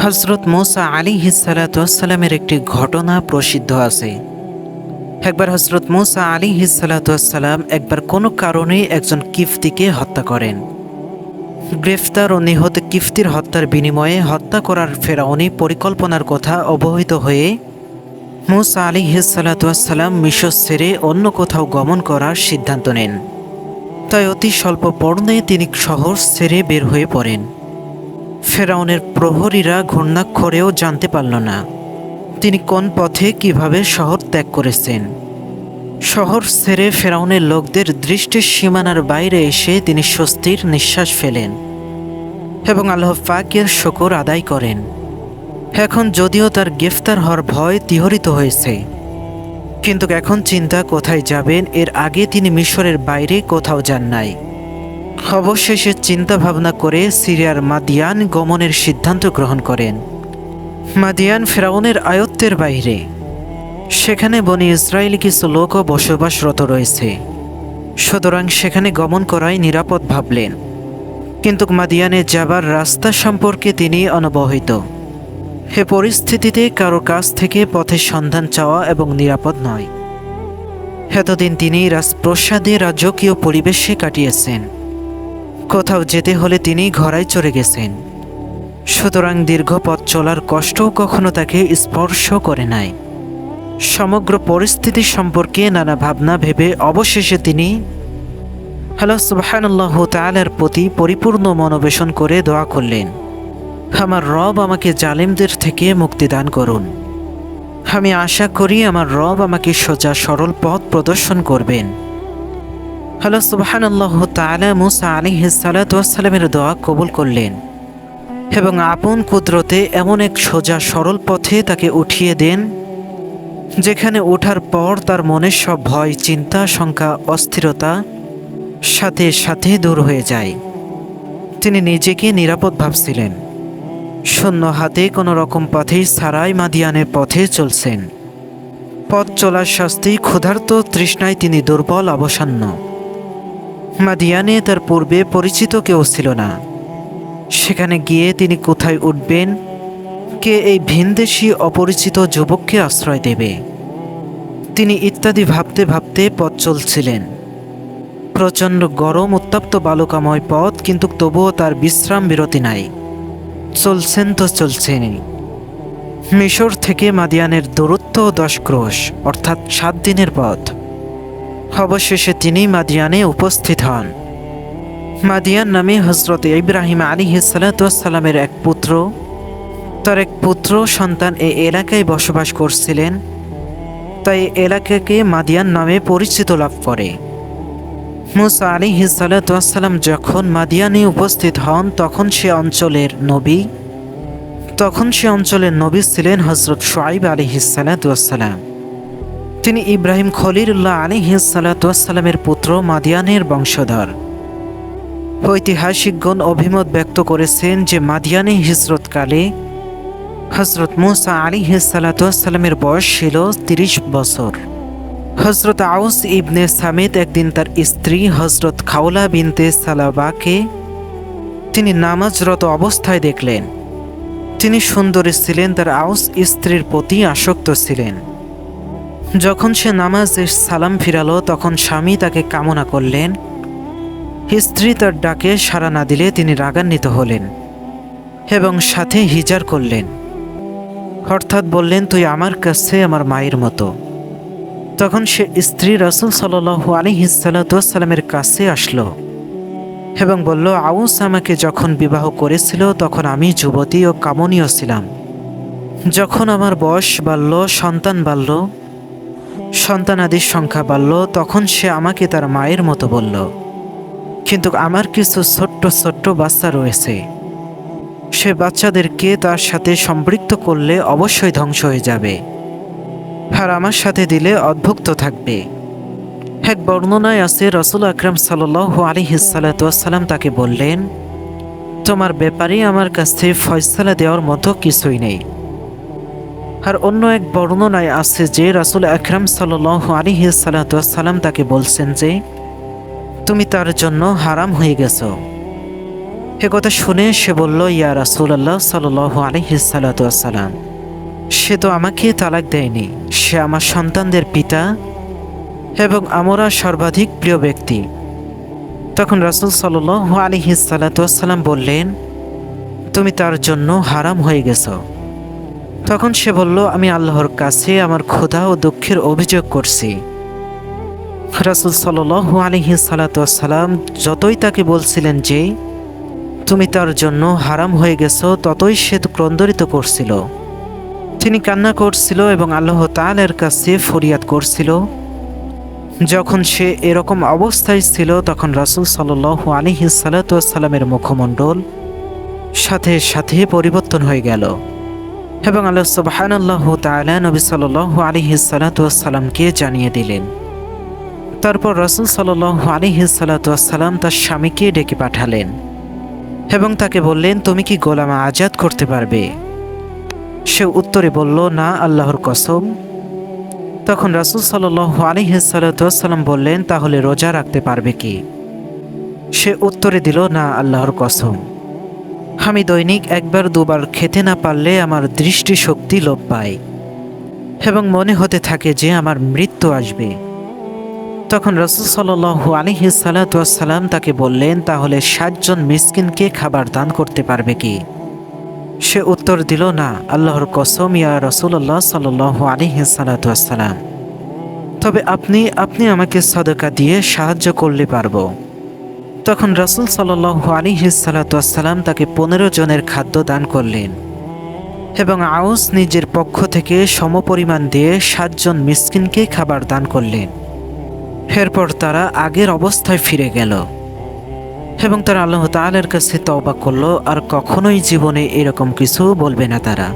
হযরত মূসা আলাইহিস সালাতু ওয়াস সালামের একটি ঘটনা প্রসিদ্ধ আছে। একবার হযরত মূসা আলাইহিস সালাতু ওয়াস সালাম একবার কোনো কারণে একজন কিফতিকে হত্যা করেন। গ্রেফতার ও নিহত কিফতির হত্যার বিনিময়ে হত্যা করার ফেরাউনি পরিকল্পনার কথা অবহিত হয়ে মূসা আলাইহিস সালাতু ওয়াস সালাম মিশর ছেড়ে অন্য কোথাও গমন করার সিদ্ধান্ত নেন। তাই অতি স্বল্প পর্ণে তিনি শহর ছেড়ে বের হয়ে পড়েন। ফেরাউনের প্রহরীরা ঘূর্ণাক্ষরেও জানতে পারল না তিনি কোন পথে কিভাবে শহর ত্যাগ করেছেন। শহর ছেড়ে ফেরাউনের লোকদের দৃষ্টির সীমানার বাইরে এসে তিনি স্বস্তির নিঃশ্বাস ফেলেন এবং আল্লাহ পাকের শুকর আদায় করেন। এখন যদিও তার গ্রেফতার হওয়ার ভয় তিহরিত হয়েছে, কিন্তু এখন চিন্তা কোথায় যাবেন এর আগে তিনি মিশরের বাইরে কোথাও যান নাই। অবশেষে চিন্তা ভাবনা করে সিরিয়ার মাদিয়ান গমনের সিদ্ধান্ত গ্রহণ করেন। মাদিয়ান ফেরাউনের আয়ত্তের বাইরে, সেখানে বনি ইসরায়েলি কিছু লোকও বসবাসরত রয়েছে, সুতরাং সেখানে গমন করাই নিরাপদ ভাবলেন। কিন্তু মাদিয়ানে যাবার রাস্তা সম্পর্কে তিনি অনবহিত। এ পরিস্থিতিতে কারো কাছ থেকে পথের সন্ধান চাওয়া এবং নিরাপদ নয়। এতদিন তিনি রাজপ্রসাদে রাজকীয় পরিবেশে কাটিয়েছেন, কোথাও যেতে হলে তিনি ঘোড়ায় চড়ে গেছেন, সুতরাং দীর্ঘ পথ চলার কষ্টও কখনো তাকে স্পর্শ করে নাই। সমগ্র পরিস্থিতি সম্পর্কে নানা ভাবনা ভেবে অবশেষে তিনি আল্লাহ সুবহানাল্লাহু তাআলার প্রতি পরিপূর্ণ মনোবেশন করে দোয়া করলেন, আমার রব আমাকে জালিমদের থেকে মুক্তি দান করুন। আমি আশা করি আমার রব আমাকে সোজা সরল পথ প্রদর্শন করবেন। আল্লাহ সুবহানাল্লাহু তাআলা মূসা আলাইহিস সালাতু ওয়াস সালামের দোয়া কবুল করলেন এবং আপন কুদরতে এমন এক সোজা সরল পথে তাকে উঠিয়ে দেন, যেখানে ওঠার পর তার মনের সব ভয়, চিন্তা, শঙ্কা, অস্থিরতা সাথে সাথে দূর হয়ে যায়। তিনি নিজেকে নিরাপদ ভাবছিলেন, শূন্য হাতে কোনো রকম পথেই ছাড়াই মাদিয়ানের পথে চলছেন। পথ চলার শাস্তি, ক্ষুধার্ত তৃষ্ণায় তিনি দুর্বল, অবসান্ন। মাদিয়ানে তার পূর্বে পরিচিত কেউ ছিল না। সেখানে গিয়ে তিনি কোথায় উঠবেন, কে এই ভিনদেশী অপরিচিত যুবককে আশ্রয় দেবে, তিনি ইত্যাদি ভাবতে ভাবতে পথ চলছিলেন। প্রচণ্ড গরম, উত্তপ্ত বালুকাময় পথ, কিন্তু তবুও তার বিশ্রাম বিরতি নাই। চলছেন তো চলছেনই। মিশর থেকে মাদিয়ানের দূরত্ব 10 ক্রোশ, অর্থাৎ 7 দিনের পথ। অবশেষে তিনি মাদিয়ানে উপস্থিত হন। মাদিয়ান নামে হযরত ইব্রাহিম আলাইহিস সালাতু ওয়াস সালামের এক পুত্র, তার এক পুত্র সন্তান এই এলাকায় বসবাস করছিলেন, তাই এলাকাকে মাদিয়ান নামে পরিচিত লাভ করে। মূসা আলাইহিস সালাতু ওয়াস সালাম যখন মাদিয়ানে উপস্থিত হন তখন সে অঞ্চলের নবী ছিলেন হযরত শুআয়ব আলাইহিস সালাতু ওয়াস সালাম। তিনি ইব্রাহিম খলিলুল্লাহ আলাইহিস সালাতু ওয়াস সালামের পুত্র, মাদিয়ানের বংশধর। ঐতিহাসিকগণ অভিমত ব্যক্ত করেছেন যে মাদিয়ানে হিজরতকালে হযরত মূসা আলাইহিস সালাতু ওয়াস সালামের বয়স ছিল 30 বছর। হযরত আউস ইবনে সামিত একদিন তার স্ত্রী হযরত খাওলা বিনতে সালাবাকে তিনি নামাজরত অবস্থায় দেখলেন। তিনি সুন্দরী ছিলেন, তার আউস স্ত্রীর প্রতি আসক্ত ছিলেন। যখন সে নামাজে সালাম ফিরালো তখন স্বামী তাকে কামনা করলেন। স্ত্রী তার ডাকে সাড়া না দিলে তিনি রাগান্বিত হলেন এবং সাথে হিজার করলেন, অর্থাৎ বললেন, তুই আমার কাছে আমার মায়ের মতো। তখন সে স্ত্রী রাসূল সাল্লাল্লাহু আলাইহিস সালাতু ওয়াস সালামের কাছে আসলো এবং বলল, আউস আমাকে যখন বিবাহ করেছিল তখন আমি যুবতী ও কামনীয় ছিলাম। যখন আমার বয়স বাড়ল, সন্তান বাড়ল, সন্তানাদির সংখ্যা বাড়ল, তখন সে আমাকে তার মায়ের মতো বলল। কিন্তু আমার কিছু ছোট্ট ছোট্ট বাচ্চা রয়েছে, সে বাচ্চাদেরকে তার সাথে সম্পৃক্ত করলে অবশ্যই ধ্বংস হয়ে যাবে, আর আমার সাথে দিলে অদ্ভুক্ত থাকবে। এক বর্ণনায় আছে রাসূল আকরাম সাল্লাল্লাহু আলাইহিস সালাতু ওয়াস সালাম তাকে বললেন, তোমার ব্যাপারে আমার কাছে ফয়সালা দেওয়ার মতো কিছুই নেই। আর অন্য এক বর্ণনায় আছে যে রাসূল আকরাম সাল্লাল্লাহু আলাইহিস সালাতু ওয়াস সালাম তাকে বলছেন যে তুমি তার জন্য হারাম হয়ে গেছো। কথা শুনে সে বলল, ইয়া রাসূলুল্লাহ সাল্লাল্লাহু আলাইহি সাল্লাম, সে তো আমাকে তালাক দেয়নি, সে আমার সন্তানদের পিতা এবং আমরা সর্বাধিক প্রিয় ব্যক্তি। তখন রাসূল সাল্লাল্লাহু আলাইহি সাল্লাম বললেন, তুমি তার জন্য হারাম হয়ে গেছ। তখন সে বলল, আমি আল্লাহর কাছে আমার ক্ষুধা ও দুঃখের অভিযোগ করছি। রাসূল সাল্লাল্লাহু আলাইহি সাল্লাম যতই তাকে বলছিলেন যে তুমি তার জন্য হারাম হয়ে গেছো, ততই সে ক্রন্দরিত করছিল। তিনি কান্না করছিল এবং আল্লাহ তাআলার কাছে ফরিয়াদ করছিল। যখন সে এরকম অবস্থায় ছিল, তখন রাসূল সাল্লাল্লাহু আলাইহি সাল্লামের মুখমণ্ডল সাথে সাথে পরিবর্তন হয়ে গেল এবং আল্লাহ সুবহানাল্লাহু তাআলা নবী সাল্লাল্লাহু আলাইহি সাল্লামকে জানিয়ে দিলেন। তারপর রাসূল সাল্লাল্লাহু আলাইহি সাল্লাম তার স্বামীকে ডেকে পাঠালেন এবং তাকে বললেন, তুমি কি গোলাম আজাদ করতে পারবে? সে উত্তরে বলল, না, আল্লাহর কসম। তখন রাসূল সাল্লাল্লাহু আলাইহি সাল্লাম বললেন, তাহলে রোজা রাখতে পারবে কি? সে উত্তরে দিল, না, আল্লাহর কসম। আমি দৈনিক একবার দুবার খেতে না পারলে আমার দৃষ্টিশক্তি লোপ পায় এবং মনে হতে থাকে যে আমার মৃত্যু আসবে। তখন রাসূল সাল্লাল্লাহু আলাইহি সাল্লাম তাকে বললেন, তাহলে 60 জন মিসকিনকে খাবার দান করতে পারবে কি? সে উত্তর দিল, না, আল্লাহর কসম ইয়া রাসূলুল্লাহ সাল্লাল্লাহু আলাইহি সাল্লাম, তবে আপনি আমাকে সাদাকা দিয়ে সাহায্য করলে পারবো। তখন রাসূল সাল্লাল্লাহু আলাইহি সাল্লাম তাকে 15 জনের খাদ্য দান করলেন এবং আউস নিজের পক্ষ থেকে সমপরিমাণ দিয়ে 60 জন মিসকিনকে খাবার দান করলেন। এরপর তারা আগের অবস্থায় ফিরে গেল এবং তারা আল্লাহ তাআলার কাছে তওবা করল, আর কখনোই জীবনে এরকম কিছু বলবে না তারা।